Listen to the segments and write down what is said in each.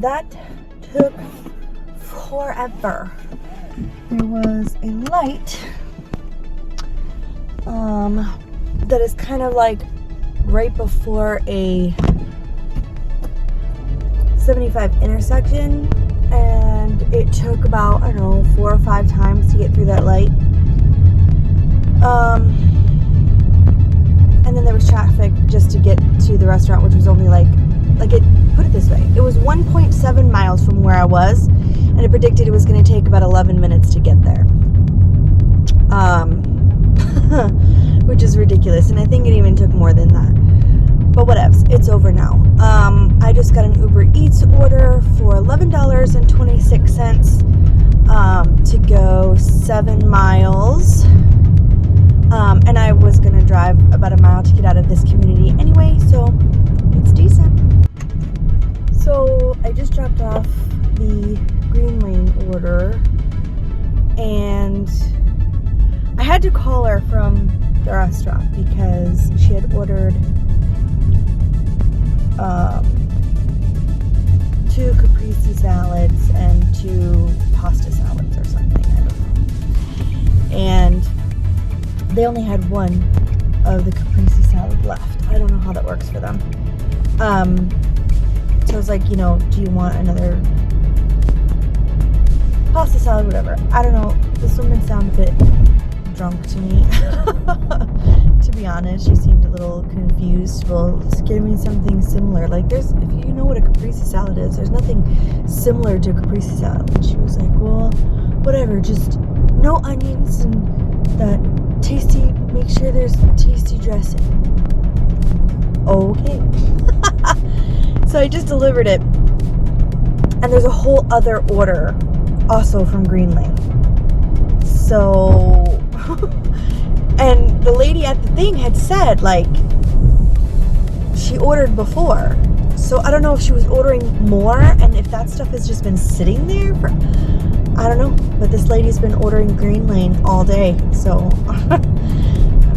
that took forever. There was a light that is kind of like right before a 75 intersection, and it took about, I don't know, 4 or 5 times to get through that light. And then there was traffic just to get to the restaurant, which was only put it this way, it was 1.7 miles from where I was, and it predicted it was going to take about 11 minutes to get there. Which is ridiculous, and I think it even took more than that. But whatevs, it's over now. I just got an Uber Eats order for $11.26 to go 7 miles. And I was going to drive about a mile to get out of this community anyway, so it's decent. So I just dropped off the Green Lane order, and I had to call her from the restaurant because she had ordered 2 caprese salads and 2 pasta salads or something, I don't know. And they only had 1 of the caprese salad left. I don't know how that works for them. So I was like, do you want another pasta salad, whatever. I don't know. This woman sounded a bit drunk to me. To be honest, she seemed a little confused. Well, just give me something similar. Like, if you know what a caprese salad is, there's nothing similar to a caprese salad. And she was like, well, whatever, just no onions and that tasty, make sure there's tasty dressing. Okay. So I just delivered it. And there's a whole other order also from Green Lane. So, and the lady at the thing had said, she ordered before. So I don't know if she was ordering more and if that stuff has just been sitting there for, I don't know. But this lady's been ordering Green Lane all day. So, I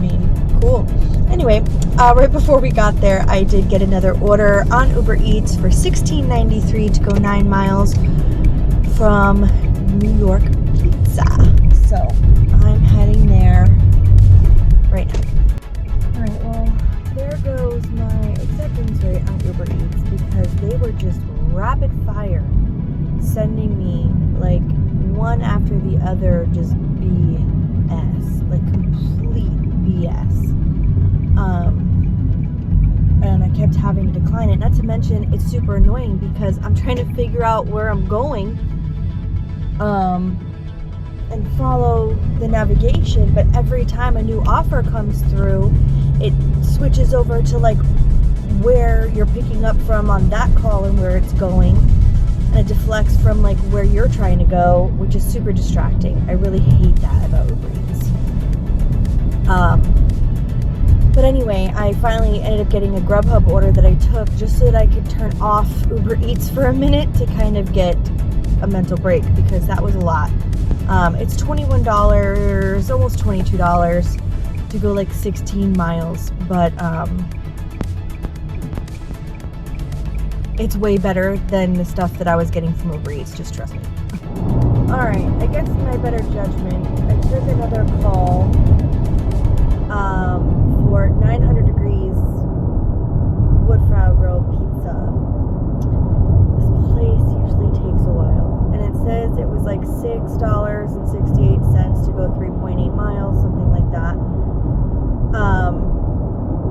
mean, cool. Anyway, right before we got there, I did get another order on Uber Eats for $16.93 to go 9 miles from New York Pizza. So I'm heading there right now. Alright, well, there goes my acceptance rate on Uber Eats because they were just rapid fire sending me one after the other, just BS, complete BS. And I kept having to decline it. Not to mention, it's super annoying because I'm trying to figure out where I'm going and follow the navigation, but every time a new offer comes through, it switches over to where you're picking up from on that call and where it's going, and it deflects from where you're trying to go, which is super distracting. I really hate that about Uber Eats. But anyway, I finally ended up getting a Grubhub order that I took just so that I could turn off Uber Eats for a minute to kind of get a mental break, because that was a lot. It's $21, almost $22 to go 16 miles, but it's way better than the stuff that I was getting from Uber Eats, just trust me. Alright, against my better judgment, I took another call for 900 Degrees Woodford Grill Pizza. This place usually takes a while, and it says it was $6.68 to go 3.8 miles, something like that.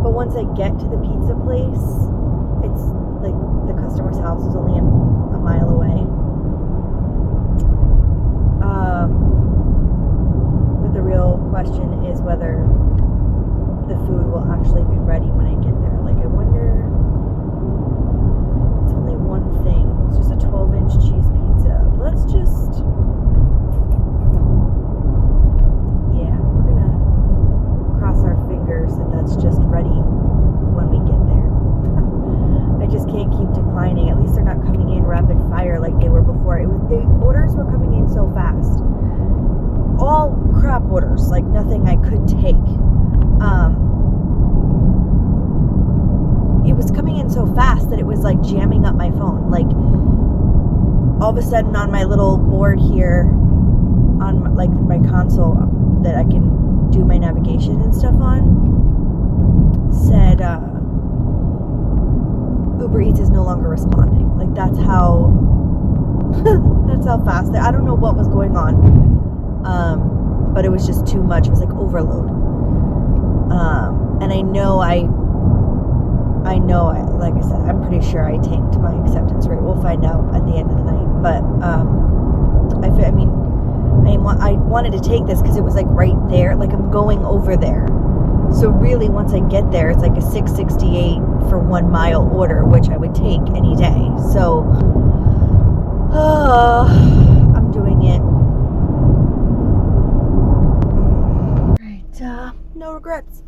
But once I get to the pizza place, it's the customer's house is only a mile away. But the real question is whether the food will actually be ready when I get there. I wonder, it's only one thing. It's just a 12-inch cheese pizza. Let's just, we're gonna cross our fingers that that's just ready when we get there. I just can't keep declining. At least they're not coming in rapid fire like they were before. The orders were coming in so fast. All crap orders, nothing I could take. It was coming in so fast that it was jamming up my phone. all of a sudden on my little board here on my console that I can do my navigation and stuff on said Uber Eats is no longer responding. Like that's how that's how fast I don't know what was going on, but it was just too much. It was like overload, and I know like I said, I'm pretty sure I tanked my acceptance rate. We'll find out at the end of the night, but I wanted to take this because it was like right there, like I'm going over there. So really, once I get there, it's like a $6.68 for 1 mile order, which I would take any day. So I'm doing it. Right, no regrets.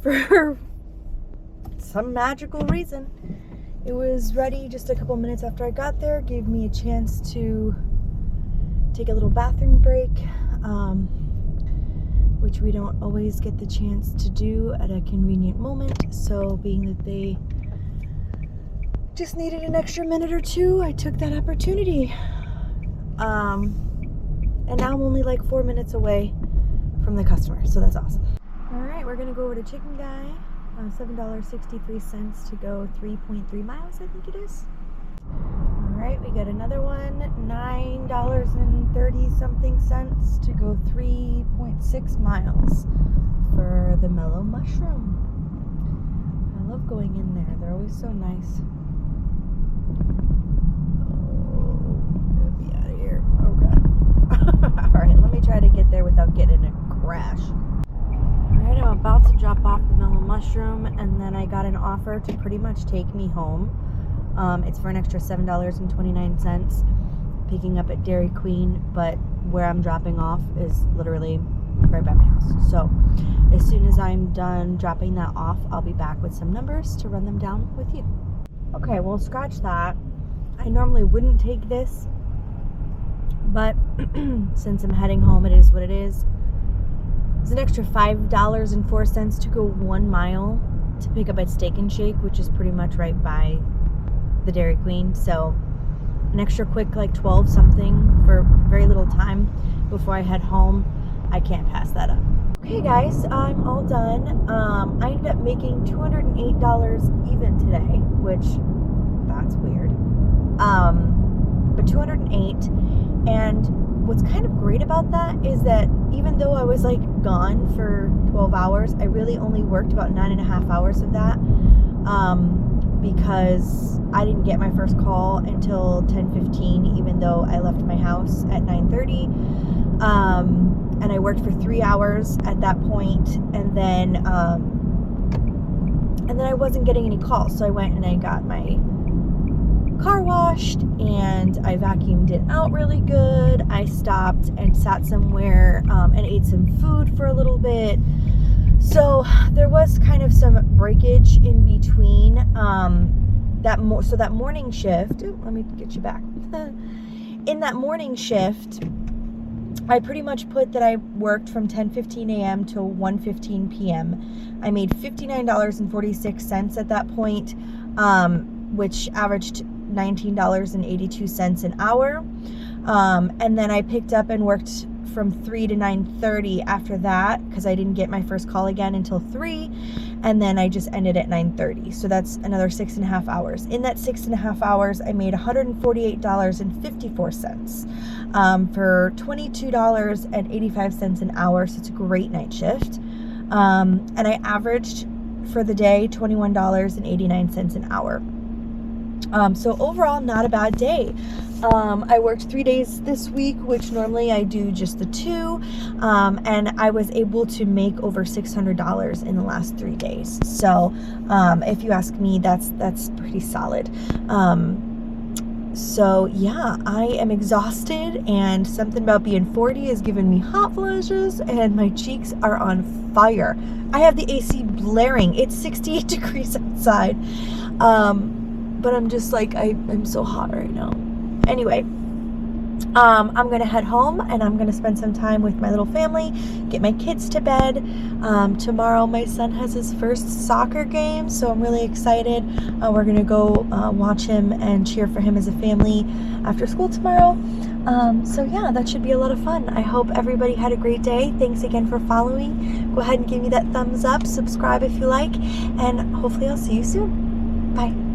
For some magical reason, it was ready just a couple minutes after I got there. Gave me a chance to take a little bathroom break, which we don't always get the chance to do at a convenient moment. So being that they just needed an extra minute or two, I took that opportunity. And now I'm only like 4 minutes away from the customer, so that's awesome. All right, we're gonna go over to Chicken Guy. $7.63 to go 3.3 miles, I think it is. All right, we got another one, $9.30 something cents to go 3.6 miles for the Mellow Mushroom. I love going in there. They're always so nice. Oh, get me out of here. Okay. All right, let me try to get there without getting a crash. Alright, I'm about to drop off the Mellow Mushroom, and then I got an offer to pretty much take me home. It's for an extra $7.29, picking up at Dairy Queen, but where I'm dropping off is literally right by my house. So as soon as I'm done dropping that off, I'll be back with some numbers to run them down with you. Okay, well, scratch that. I normally wouldn't take this, but since I'm heading home, it is what it is. It's an extra $5.04 to go 1 mile to pick up at Steak and Shake, which is pretty much right by the Dairy Queen. So an extra quick like 12 something for very little time before I head home. I can't pass that up. Okay guys, I'm all done. I ended up making $208 even today, which that's weird. But 208, and what's kind of great about that is that even though I was like gone for 12 hours, I really only worked about 9.5 hours of that, because I didn't get my first call until 10:15, even though I left my house at 9:30. And I worked for 3 hours at that point, and then I wasn't getting any calls, so I went and I got my car washed and I vacuumed it out really good. I stopped and sat somewhere and ate some food for a little bit. So there was kind of some breakage in between that morning shift. Ooh, let me get you back. In that morning shift, I pretty much put that I worked from 10:15 a.m. to 1:15 p.m. I made $59.46 at that point, which averaged $19.82 an hour. And then I picked up and worked from 3 to 9:30 after that, because I didn't get my first call again until 3, and then I just ended at 9:30. So that's another 6.5 hours. In that 6.5 hours, I made $148.54 for $22.85 an hour. So it's a great night shift. And I averaged for the day $21.89 an hour. So overall, not a bad day. I worked 3 days this week, which normally I do just the 2, and I was able to make over $600 in the last 3 days. So if you ask me, that's pretty solid. So yeah, I am exhausted, and something about being 40 has given me hot flashes, and my cheeks are on fire. I have the AC blaring. It's 68 degrees outside. But I'm just like, I'm so hot right now. Anyway, I'm gonna head home and I'm gonna spend some time with my little family, get my kids to bed. Tomorrow my son has his first soccer game, so I'm really excited. We're gonna go watch him and cheer for him as a family after school tomorrow. So yeah, that should be a lot of fun. I hope everybody had a great day. Thanks again for following. Go ahead and give me that thumbs up, subscribe if you like, and hopefully I'll see you soon. Bye.